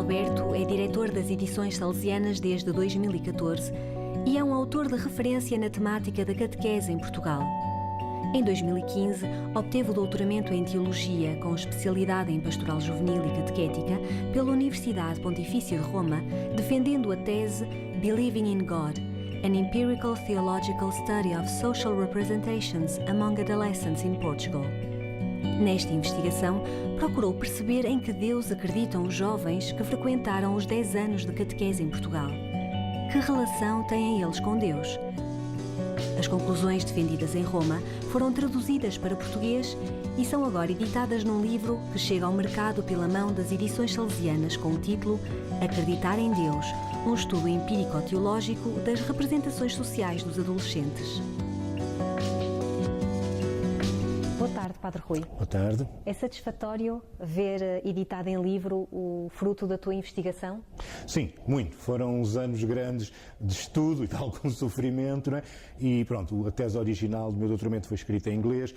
Alberto é diretor das edições salesianas desde 2014 e é um autor de referência na temática da catequese em Portugal. Em 2015, obteve o doutoramento em Teologia com especialidade em Pastoral Juvenil e Catequética pela Universidade Pontifícia de Roma, defendendo a tese Believing in God, an Empirical Theological Study of Social Representations Among Adolescents in Portugal. Nesta investigação, procurou perceber em que Deus acreditam os jovens que frequentaram os 10 anos de catequese em Portugal. Que relação têm eles com Deus? As conclusões defendidas em Roma foram traduzidas para português e são agora editadas num livro que chega ao mercado pela mão das edições salesianas com o título Acreditar em Deus, um estudo empírico-teológico das representações sociais dos adolescentes. Boa tarde, Padre Rui. Boa tarde. É satisfatório ver editado em livro o fruto da tua investigação? Sim, muito. Foram uns anos grandes de estudo e de algum sofrimento, não é? E pronto, a tese original do meu doutoramento foi escrita em inglês.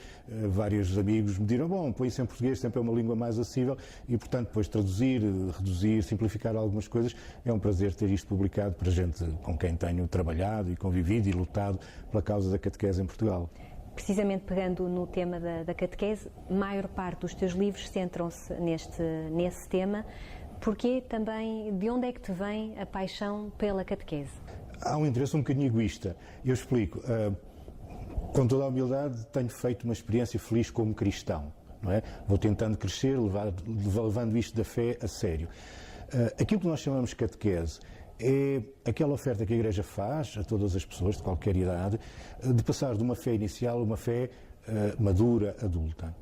Vários amigos me diram, bom, põe isso em português, sempre é uma língua mais acessível e, portanto, depois traduzir, reduzir, simplificar algumas coisas. É um prazer ter isto publicado para gente com quem tenho trabalhado e convivido e lutado pela causa da catequese em Portugal. Precisamente pegando no tema da catequese, a maior parte dos teus livros centram-se nesse tema. Porquê também, de onde é que te vem a paixão pela catequese? Há um interesse um bocadinho egoísta. Eu explico. Com toda a humildade, tenho feito uma experiência feliz como cristão. Não é? Vou tentando crescer, levando isto da fé a sério. Aquilo que nós chamamos de catequese é aquela oferta que a Igreja faz a todas as pessoas de qualquer idade de passar de uma fé inicial a uma fé madura, adulta.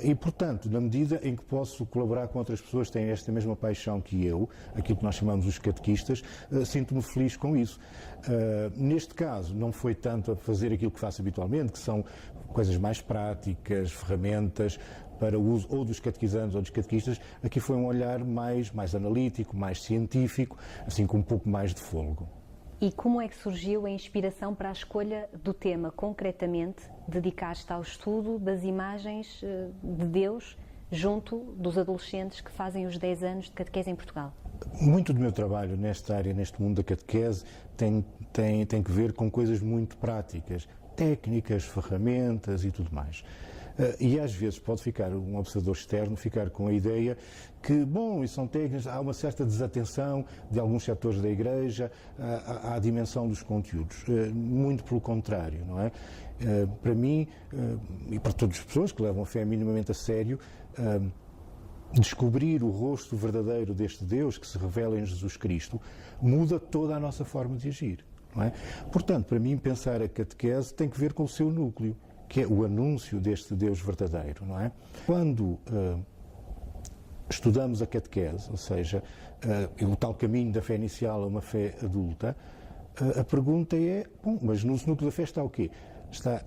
E, portanto, na medida em que posso colaborar com outras pessoas que têm esta mesma paixão que eu, aquilo que nós chamamos os catequistas, sinto-me feliz com isso. Neste caso, não foi tanto a fazer aquilo que faço habitualmente, que são coisas mais práticas, ferramentas para o uso ou dos catequizandos ou dos catequistas. Aqui foi um olhar mais analítico, mais científico, assim com um pouco mais de fôlego. E como é que surgiu a inspiração para a escolha do tema, concretamente, dedicar-te ao estudo das imagens de Deus junto dos adolescentes que fazem os 10 anos de catequese em Portugal? Muito do meu trabalho nesta área, neste mundo da catequese, tem que ver com coisas muito práticas, técnicas, ferramentas e tudo mais. E às vezes pode ficar um observador externo ficar com a ideia que, bom, isso são técnicas, há uma certa desatenção de alguns setores da Igreja à dimensão dos conteúdos. Muito pelo contrário, não é? Para mim, e para todas as pessoas que levam a fé minimamente a sério, descobrir o rosto verdadeiro deste Deus que se revela em Jesus Cristo muda toda a nossa forma de agir, não é? Portanto, para mim, pensar a catequese tem que ver com o seu núcleo, que é o anúncio deste Deus verdadeiro, não é? Quando estudamos a catequese, ou seja, o tal caminho da fé inicial a uma fé adulta, a pergunta é, bom, mas no núcleo da fé está o quê? Está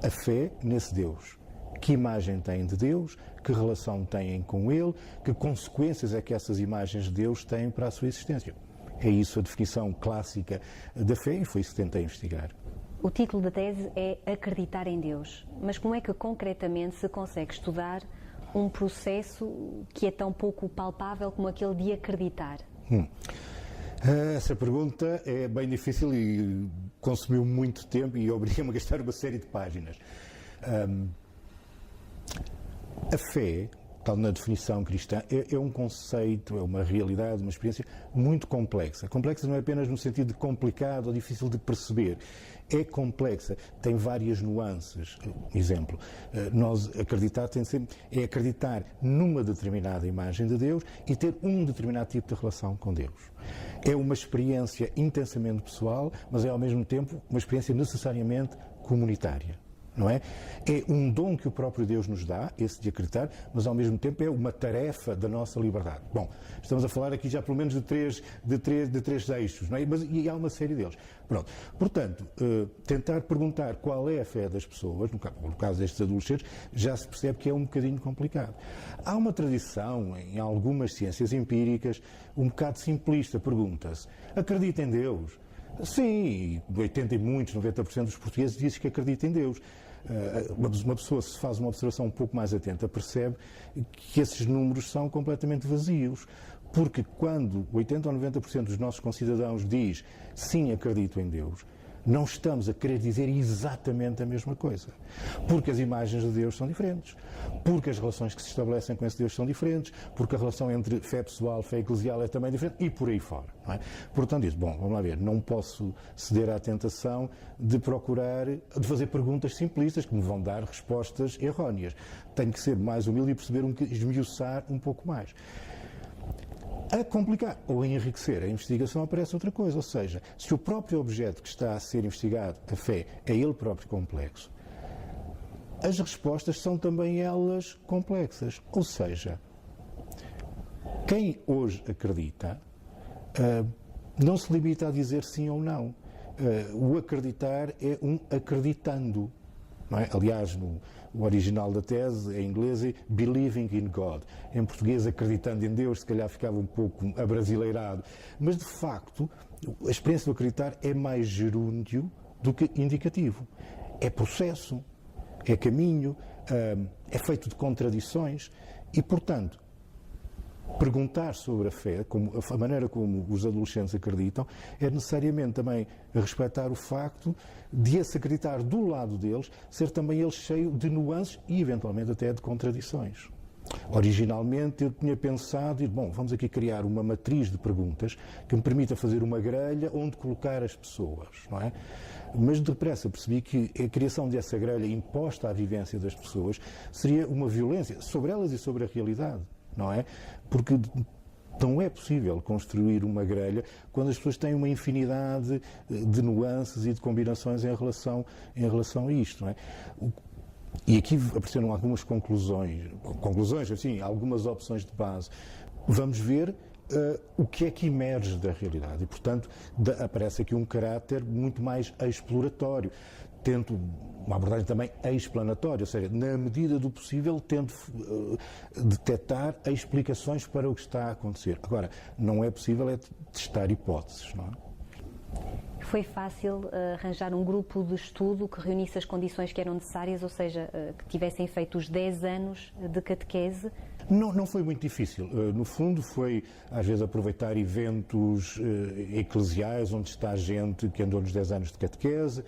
a fé nesse Deus. Que imagem têm de Deus? Que relação têm com Ele? Que consequências é que essas imagens de Deus têm para a sua existência? É isso a definição clássica da fé e foi isso que tentei investigar. O título da tese é Acreditar em Deus, mas como é que concretamente se consegue estudar um processo que é tão pouco palpável como aquele de acreditar? Essa pergunta é bem difícil e consumiu muito tempo e obriga-me a gastar uma série de páginas. A fé, tal na definição cristã, é um conceito, é uma realidade, uma experiência muito complexa. Complexa não é apenas no sentido de complicado ou difícil de perceber. É complexa, tem várias nuances. Exemplo, nós acreditar é acreditar numa determinada imagem de Deus e ter um determinado tipo de relação com Deus. É uma experiência intensamente pessoal, mas é ao mesmo tempo uma experiência necessariamente comunitária. Não é? É um dom que o próprio Deus nos dá, esse de acreditar, mas ao mesmo tempo é uma tarefa da nossa liberdade. Bom, estamos a falar aqui já pelo menos de três eixos, não é? E há uma série deles. Pronto. Portanto, tentar perguntar qual é a fé das pessoas, no caso destes adolescentes, já se percebe que é um bocadinho complicado. Há uma tradição em algumas ciências empíricas um bocado simplista, pergunta-se, acredita em Deus? Sim, 80 e muitos, 90% dos portugueses dizem que acreditam em Deus. Uma pessoa, se faz uma observação um pouco mais atenta, percebe que esses números são completamente vazios. Porque quando 80 ou 90% dos nossos concidadãos diz sim, acredito em Deus, não estamos a querer dizer exatamente a mesma coisa. Porque as imagens de Deus são diferentes, porque as relações que se estabelecem com esse Deus são diferentes, porque a relação entre fé pessoal e fé eclesial é também diferente e por aí fora. Não é? Portanto, diz, bom, vamos lá ver, não posso ceder à tentação de procurar, de fazer perguntas simplistas que me vão dar respostas erróneas. Tenho que ser mais humilde e perceber, esmiuçar um pouco mais. A complicar ou a enriquecer a investigação aparece outra coisa, ou seja, se o próprio objeto que está a ser investigado, a fé, é ele próprio complexo, as respostas são também elas complexas. Ou seja, quem hoje acredita não se limita a dizer sim ou não. O acreditar é um acreditando. Não é? Aliás, o original da tese, em inglês, é believing in God. Em português, acreditando em Deus, se calhar ficava um pouco abrasileirado. Mas, de facto, a experiência do acreditar é mais gerúndio do que indicativo. É processo, é caminho, é feito de contradições e, portanto, perguntar sobre a fé, a maneira como os adolescentes acreditam, é necessariamente também respeitar o facto de esse acreditar do lado deles ser também ele cheio de nuances e eventualmente até de contradições. Originalmente eu tinha pensado, bom, vamos aqui criar uma matriz de perguntas que me permita fazer uma grelha onde colocar as pessoas, não é? Mas depressa percebi que a criação dessa grelha imposta à vivência das pessoas seria uma violência sobre elas e sobre a realidade. Não é? Porque não é possível construir uma grelha quando as pessoas têm uma infinidade de nuances e de combinações em relação a isto. Não é? E aqui apareceram algumas conclusões, assim, algumas opções de base. Vamos ver o que é que emerge da realidade e, portanto, aparece aqui um caráter muito mais exploratório. Tento uma abordagem também explanatória, ou seja, na medida do possível tento detectar explicações para o que está a acontecer. Agora, não é possível testar hipóteses, não é? Foi fácil arranjar um grupo de estudo que reunisse as condições que eram necessárias, ou seja, que tivessem feito os 10 anos de catequese? Não foi muito difícil. No fundo, foi, às vezes, aproveitar eventos eclesiais onde está gente que andou nos 10 anos de catequese,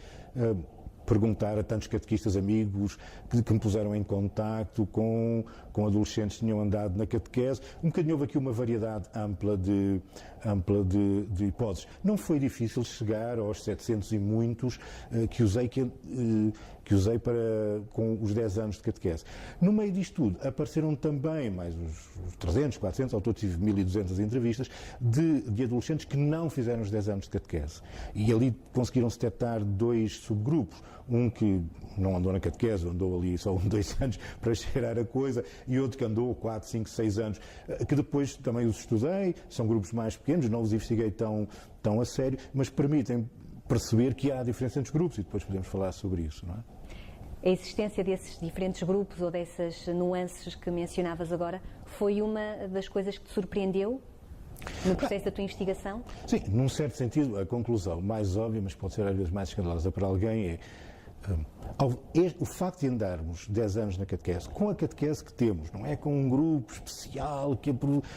perguntar a tantos catequistas amigos que me puseram em contacto com adolescentes que tinham andado na catequese. Um bocadinho houve aqui uma variedade ampla de hipóteses. Não foi difícil chegar aos 700 e muitos que usei com os 10 anos de catequese. No meio disto tudo, apareceram também mais os 300, 400, ao todo tive 1.200 entrevistas de adolescentes que não fizeram os 10 anos de catequese. E ali conseguiram-se detectar dois subgrupos. Um que não andou na catequese, andou ali só 2 anos para cheirar a coisa, e outro que andou 4, 5, 6 anos, que depois também os estudei, são grupos mais pequenos, não os investiguei tão a sério, mas permitem perceber que há diferença entre os grupos e depois podemos falar sobre isso, não é? A existência desses diferentes grupos ou dessas nuances que mencionavas agora foi uma das coisas que te surpreendeu no processo da tua investigação? Sim, num certo sentido, a conclusão mais óbvia, mas pode ser às vezes mais escandalosa para alguém, é o facto de andarmos 10 anos na catequese, com a catequese que temos, não é com um grupo especial que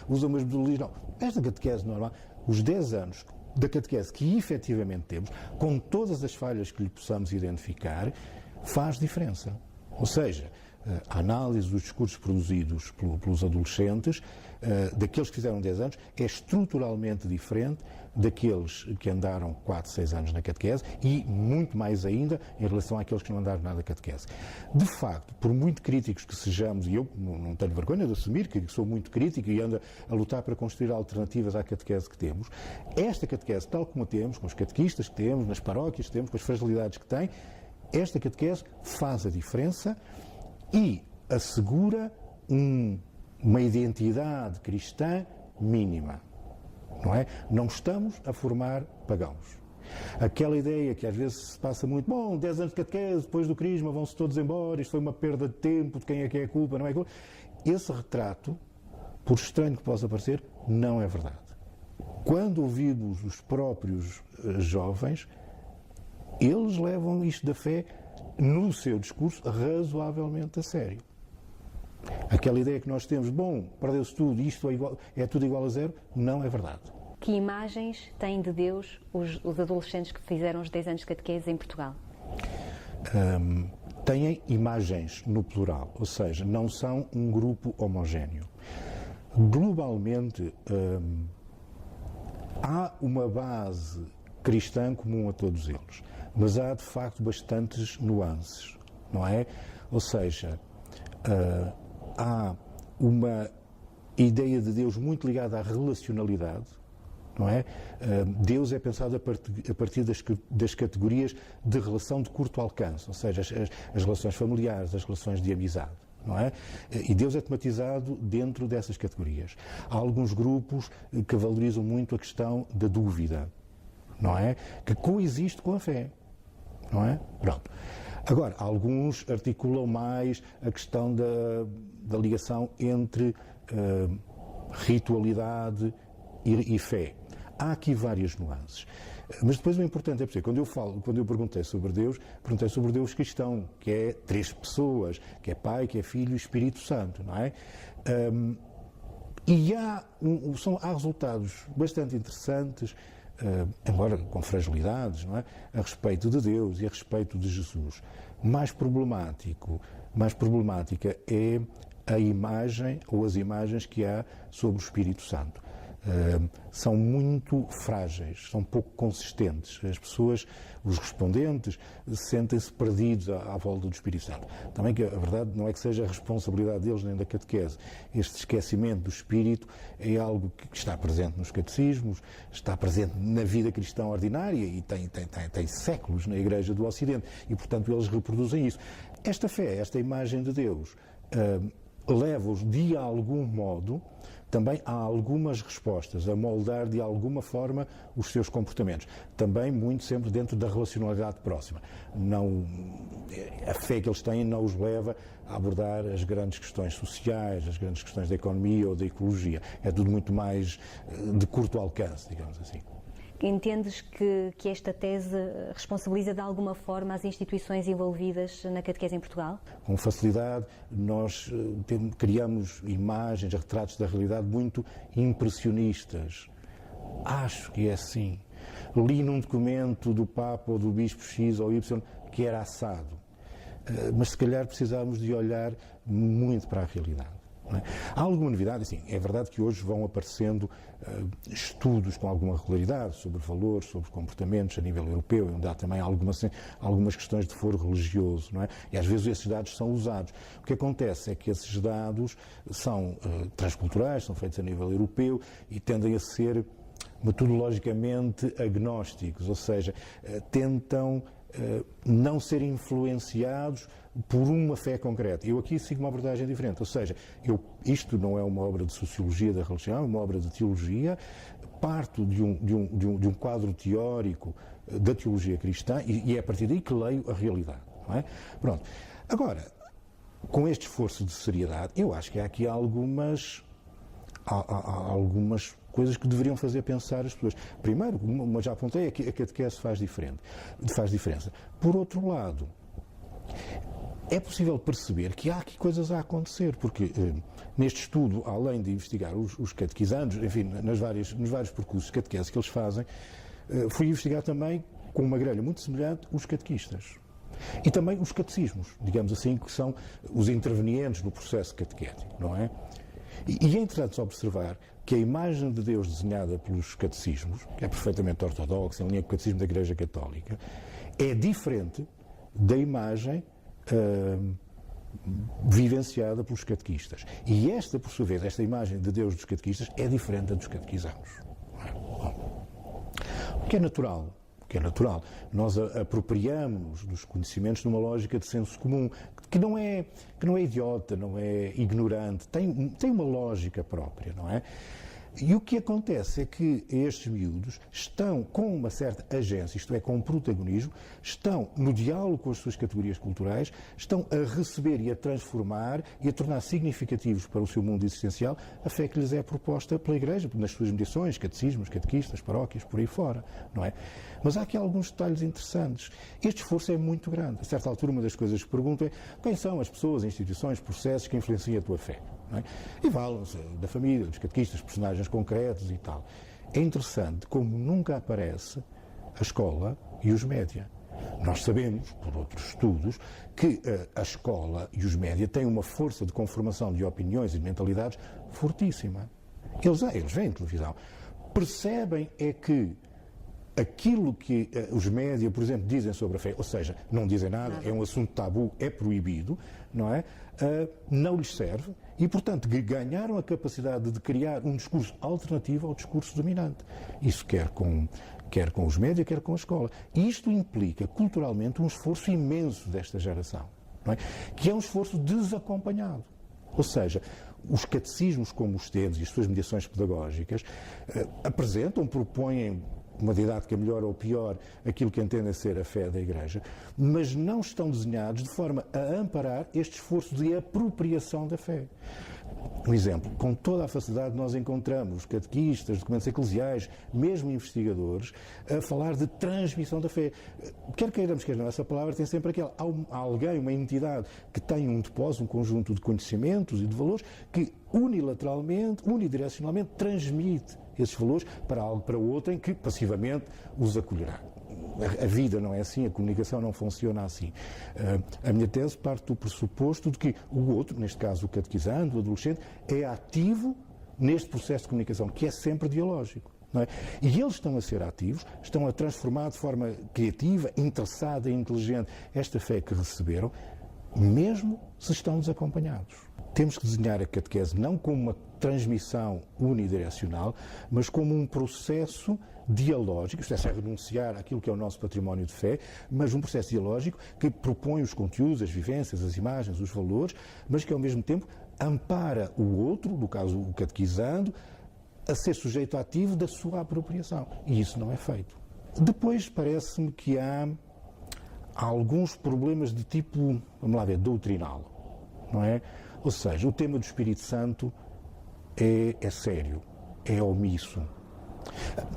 usa umas metodologias, não. Esta catequese normal, os 10 anos da catequese que efetivamente temos, com todas as falhas que lhe possamos identificar, faz diferença. Ou seja, a análise dos discursos produzidos pelos adolescentes, daqueles que fizeram 10 anos, é estruturalmente diferente daqueles que andaram 4, 6 anos na catequese e muito mais ainda em relação àqueles que não andaram nada na catequese. De facto, por muito críticos que sejamos, e eu não tenho vergonha de assumir que sou muito crítico e ando a lutar para construir alternativas à catequese que temos, esta catequese, tal como a temos, com os catequistas que temos, nas paróquias que temos, com as fragilidades que tem, esta catequese faz a diferença e assegura uma identidade cristã mínima. Não é? Não estamos a formar pagãos. Aquela ideia que às vezes se passa muito, 10 anos de catequese, depois do crisma vão-se todos embora, isto foi uma perda de tempo, de quem é que é a culpa, não é culpa. Esse retrato, por estranho que possa parecer, não é verdade. Quando ouvimos os próprios jovens, eles levam isto da fé no seu discurso razoavelmente a sério. Aquela ideia que nós temos, bom, perdeu-se tudo, isto é tudo igual a zero, não é verdade. Que imagens têm de Deus os adolescentes que fizeram os 10 anos de catequese em Portugal? Têm imagens no plural, ou seja, não são um grupo homogéneo. Globalmente, há uma base cristã comum a todos eles, mas há de facto bastantes nuances, não é? Ou seja, há uma ideia de Deus muito ligada à relacionalidade, não é? Deus é pensado a partir das categorias de relação de curto alcance, ou seja, as relações familiares, as relações de amizade. Não é? E Deus é tematizado dentro dessas categorias. Há alguns grupos que valorizam muito a questão da dúvida, não é? Que coexiste com a fé, não é? Pronto. Agora, alguns articulam mais a questão da ligação entre ritualidade e fé. Há aqui várias nuances. Mas depois o importante é perceber, quando eu perguntei sobre Deus cristão, que é 3 pessoas, que é Pai, que é Filho e Espírito Santo, não é? E há resultados bastante interessantes, embora com fragilidades, não é? A respeito de Deus e a respeito de Jesus. Mais problemática é a imagem ou as imagens que há sobre o Espírito Santo. São muito frágeis, são pouco consistentes. As pessoas, os respondentes, sentem-se perdidos à volta do Espírito Santo. Também que a verdade não é que seja a responsabilidade deles nem da catequese. Este esquecimento do Espírito é algo que está presente nos catecismos, está presente na vida cristã ordinária e tem séculos na Igreja do Ocidente e, portanto, eles reproduzem isso. Esta fé, esta imagem de Deus, leva-os de algum modo também há algumas respostas, a moldar de alguma forma os seus comportamentos. Também muito sempre dentro da relacionalidade próxima. A fé que eles têm não os leva a abordar as grandes questões sociais, as grandes questões da economia ou da ecologia. É tudo muito mais de curto alcance, digamos assim. Entendes que esta tese responsabiliza de alguma forma as instituições envolvidas na catequese em Portugal? Com facilidade, nós criamos imagens, retratos da realidade muito impressionistas. Acho que é assim. Li num documento do Papa ou do Bispo X ou Y que era assado. Mas se calhar precisávamos de olhar muito para a realidade. Há alguma novidade? Sim, é verdade que hoje vão aparecendo estudos com alguma regularidade sobre valores, sobre comportamentos a nível europeu, onde há também algumas questões de foro religioso, não é? E às vezes esses dados são usados. O que acontece é que esses dados são transculturais, são feitos a nível europeu e tendem a ser metodologicamente agnósticos, ou seja, tentam não ser influenciados por uma fé concreta. Eu aqui sigo uma abordagem diferente, ou seja, isto não é uma obra de sociologia da religião, é uma obra de teologia, parto de um quadro teórico da teologia cristã e é a partir daí que leio a realidade. Não é? Pronto. Agora, com este esforço de seriedade, eu acho que há aqui algumas coisas que deveriam fazer pensar as pessoas. Primeiro, como já apontei, é que a catequese faz diferença. Por outro lado, é possível perceber que há aqui coisas a acontecer, porque neste estudo, além de investigar os catequizandos, enfim, nos vários percursos de catequese que eles fazem, fui investigar também, com uma grelha muito semelhante, os catequistas. E também os catecismos, digamos assim, que são os intervenientes no processo catequético, não é? E é interessante observar que a imagem de Deus desenhada pelos catecismos, que é perfeitamente ortodoxa, em linha com o catecismo da Igreja Católica, é diferente da imagem vivenciada pelos catequistas. E esta, por sua vez, esta imagem de Deus dos catequistas é diferente da dos catequizanos. O que é natural. Nós apropriamos dos conhecimentos numa lógica de senso comum, que não é idiota, não é ignorante, tem uma lógica própria, não é? E o que acontece é que estes miúdos estão com uma certa agência, isto é, com um protagonismo, estão no diálogo com as suas categorias culturais, estão a receber e a transformar e a tornar significativos para o seu mundo existencial a fé que lhes é proposta pela Igreja, nas suas mediações, catecismos, catequistas, paróquias, por aí fora, não é? Mas há aqui alguns detalhes interessantes. Este esforço é muito grande. A certa altura, uma das coisas que pergunto é quem são as pessoas, instituições, processos que influenciam a tua fé? Não é? E falam-se da família, dos catequistas, personagens concretos e tal. É interessante como nunca aparece a escola e os média. Nós sabemos, por outros estudos, que a escola e os média têm uma força de conformação de opiniões e de mentalidades fortíssima. Eles veem televisão. Percebem é que aquilo que os média, por exemplo, dizem sobre a fé, ou seja, não dizem nada, é um assunto tabu, é proibido, não é? Não lhes serve e, portanto, ganharam a capacidade de criar um discurso alternativo ao discurso dominante. Isso quer com os média, quer com a escola. E isto implica, culturalmente, um esforço imenso desta geração, não é? Que é um esforço desacompanhado. Ou seja, os catecismos como os tedes e as suas mediações pedagógicas apresentam, propõem uma didática melhor ou pior, aquilo que entendem ser a fé da Igreja, mas não estão desenhados de forma a amparar este esforço de apropriação da fé. Um exemplo, com toda a facilidade nós encontramos catequistas, documentos eclesiais, mesmo investigadores, a falar de transmissão da fé. Quer queiramos, quer não, essa palavra tem sempre aquela. Há alguém, uma entidade que tem um depósito, um conjunto de conhecimentos e de valores que unilateralmente, unidirecionalmente transmite esses valores para algo, para outro, em que passivamente os acolherá. A vida não é assim, a comunicação não funciona assim. A minha tese parte do pressuposto de que o outro, neste caso o catequizando, o adolescente, é ativo neste processo de comunicação, que é sempre dialógico. Não é? E eles estão a ser ativos, estão a transformar de forma criativa, interessada e inteligente esta fé que receberam, mesmo se estão desacompanhados. Temos que desenhar a catequese não como uma transmissão unidirecional, mas como um processo dialógico, isto é renunciar àquilo que é o nosso património de fé, mas um processo dialógico que propõe os conteúdos, as vivências, as imagens, os valores, mas que ao mesmo tempo ampara o outro, no caso o catequizando, a ser sujeito ativo da sua apropriação. E isso não é feito. Depois parece-me que há alguns problemas de tipo, vamos lá ver, doutrinal, não é? Ou seja, o tema do Espírito Santo é sério, é omisso.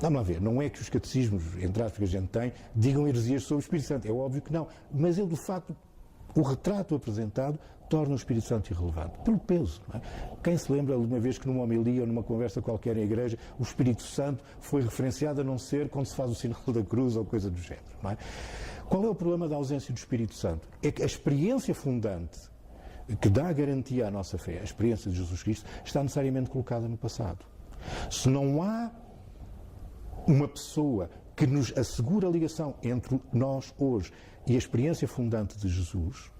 Vamos lá ver, não é que os catecismos, entre aspas, que a gente tem, digam heresias sobre o Espírito Santo, é óbvio que não, mas ele, de facto, o retrato apresentado torna o Espírito Santo irrelevante, pelo peso. Não é? Quem se lembra de uma vez que numa homilia ou numa conversa qualquer em igreja, o Espírito Santo foi referenciado a não ser quando se faz o sinal da cruz ou coisa do género. Não é? Qual é o problema da ausência do Espírito Santo? É que a experiência fundante que dá garantia à nossa fé, a experiência de Jesus Cristo, está necessariamente colocada no passado. Se não há uma pessoa que nos assegura a ligação entre nós hoje e a experiência fundante de Jesus,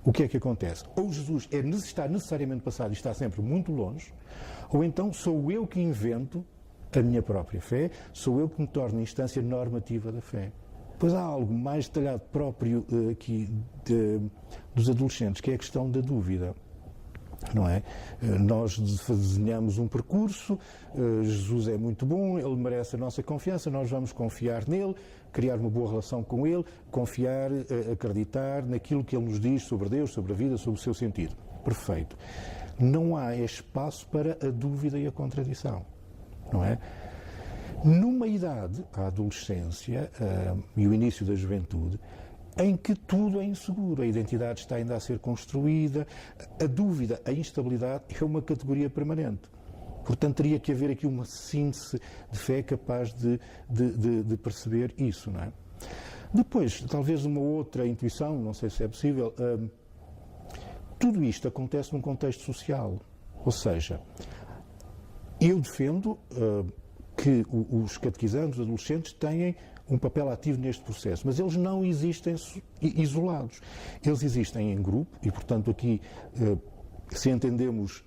o que é que acontece? Ou Jesus está necessariamente passado e está sempre muito longe, ou então sou eu que invento a minha própria fé, sou eu que me torno a instância normativa da fé. Depois há algo mais detalhado próprio aqui dos adolescentes, que é a questão da dúvida. Não é? Nós desenhamos um percurso, Jesus é muito bom, ele merece a nossa confiança, nós vamos confiar nele, criar uma boa relação com ele, confiar, acreditar naquilo que ele nos diz sobre Deus, sobre a vida, sobre o seu sentido. Perfeito. Não há espaço para a dúvida e a contradição. Não é? Numa idade, a adolescência e o início da juventude, em que tudo é inseguro, a identidade está ainda a ser construída, a dúvida, a instabilidade é uma categoria permanente. Portanto, teria que haver aqui uma síntese de fé capaz de perceber isso, não é? Depois, talvez uma outra intuição, não sei se é possível, tudo isto acontece num contexto social, ou seja, eu defendo que os catequizandos, os adolescentes, têm um papel ativo neste processo, mas eles não existem isolados. Eles existem em grupo e, portanto, aqui, se entendemos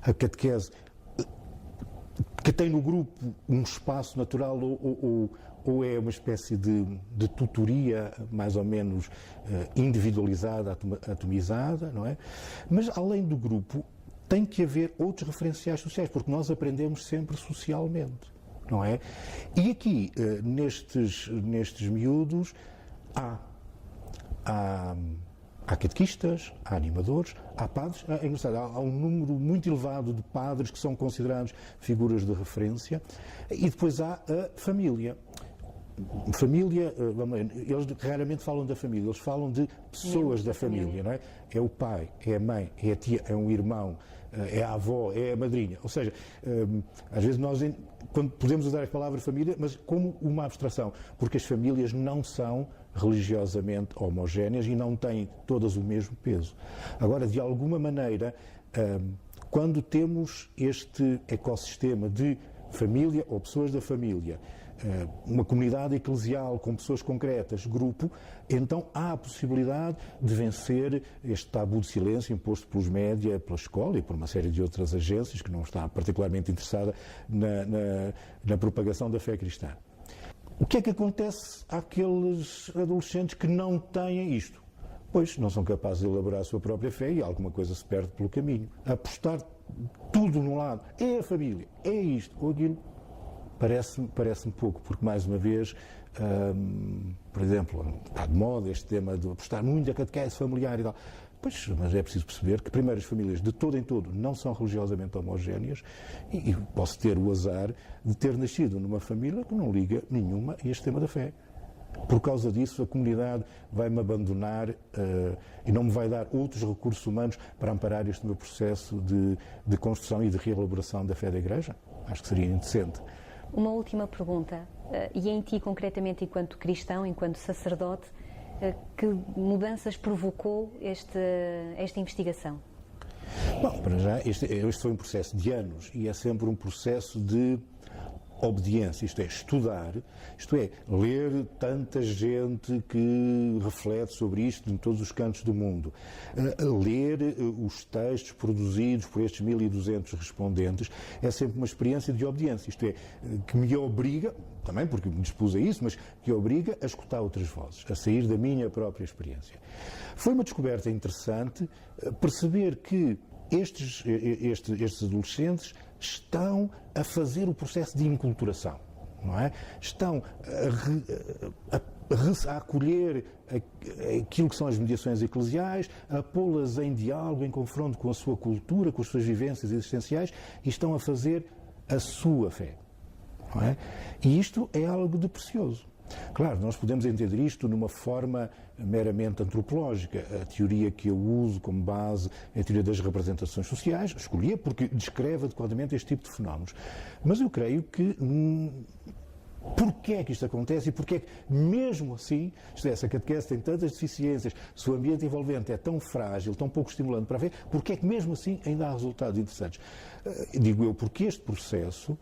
a catequese que tem no grupo um espaço natural ou é uma espécie de tutoria mais ou menos individualizada, atomizada, não é? Mas, além do grupo, tem que haver outros referenciais sociais, porque nós aprendemos sempre socialmente, não é? E aqui, nestes miúdos, há catequistas, há animadores, há padres. É engraçado, há um número muito elevado de padres que são considerados figuras de referência, e depois há a família. Família, eles raramente falam da família, eles falam de pessoas da família, não é? É o pai, é a mãe, é a tia, é um irmão, é a avó, é a madrinha. Ou seja, às vezes nós quando podemos usar a palavra família, mas como uma abstração, porque as famílias não são religiosamente homogéneas e não têm todas o mesmo peso. Agora, de alguma maneira, quando temos este ecossistema de família ou pessoas da família, uma comunidade eclesial com pessoas concretas, grupo, então há a possibilidade de vencer este tabu de silêncio imposto pelos média, pela escola e por uma série de outras agências que não está particularmente interessada na propagação da fé cristã. O que é que acontece àqueles adolescentes que não têm isto? Pois não são capazes de elaborar a sua própria fé e alguma coisa se perde pelo caminho. Apostar tudo num lado, é a família, é isto ou aquilo, parece-me pouco, porque mais uma vez, por exemplo, está de moda este tema de apostar muito a catequese familiar e tal. Pois, mas é preciso perceber que, primeiro, as famílias de todo em todo não são religiosamente homogéneas e posso ter o azar de ter nascido numa família que não liga nenhuma a este tema da fé. Por causa disso, a comunidade vai-me abandonar e não me vai dar outros recursos humanos para amparar este meu processo de construção e de reelaboração da fé da Igreja? Acho que seria indecente. Uma última pergunta, e em ti concretamente enquanto cristão, enquanto sacerdote, que mudanças provocou esta investigação? Bom, para já, este foi um processo de anos e é sempre um processo de obediência, isto é, estudar, isto é, ler tanta gente que reflete sobre isto em todos os cantos do mundo, ler os textos produzidos por estes 1.200 respondentes, é sempre uma experiência de obediência, isto é, que me obriga, também porque me dispus a isso, mas que obriga a escutar outras vozes, a sair da minha própria experiência. Foi uma descoberta interessante perceber que estes adolescentes estão a fazer o processo de enculturação, não é? Estão a acolher aquilo que são as mediações eclesiais, a pô-las em diálogo, em confronto com a sua cultura, com as suas vivências existenciais e estão a fazer a sua fé, não é? E isto é algo de precioso. Claro, nós podemos entender isto numa forma meramente antropológica. A teoria que eu uso como base é a teoria das representações sociais, escolhi porque descreve adequadamente este tipo de fenómenos. Mas eu creio que porquê é que isto acontece e porquê é que, mesmo assim, isto é, essa catequese tem tantas deficiências, se o ambiente envolvente é tão frágil, tão pouco estimulante para a fé, porquê é que mesmo assim ainda há resultados interessantes? Digo eu, porque este processo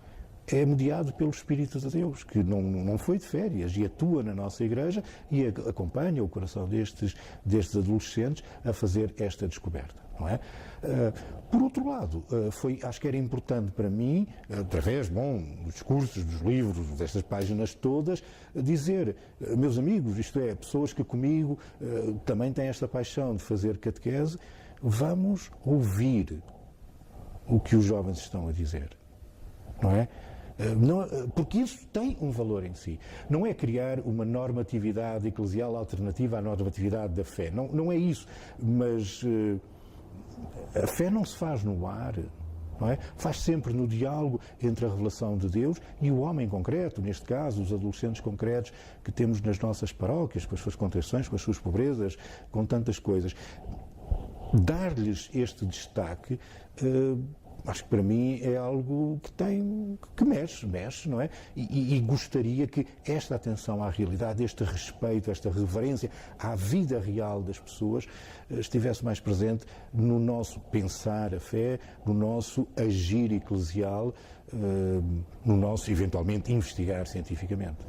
é mediado pelo Espírito de Deus, que não foi de férias e atua na nossa Igreja e acompanha o coração destes adolescentes a fazer esta descoberta, não é? Por outro lado, acho que era importante para mim, através dos discursos, dos livros, destas páginas todas, dizer, meus amigos, isto é, pessoas que comigo também têm esta paixão de fazer catequese, vamos ouvir o que os jovens estão a dizer, não é? Porque isso tem um valor em si. Não é criar uma normatividade eclesial alternativa à normatividade da fé. Não é isso. Mas a fé não se faz no ar. Não é? Faz sempre no diálogo entre a revelação de Deus e o homem concreto, neste caso, os adolescentes concretos que temos nas nossas paróquias, com as suas contradições, com as suas pobrezas, com tantas coisas. Dar-lhes este destaque acho que para mim é algo que mexe, não é? E gostaria que esta atenção à realidade, este respeito, esta reverência à vida real das pessoas estivesse mais presente no nosso pensar a fé, no nosso agir eclesial, no nosso, eventualmente, investigar cientificamente.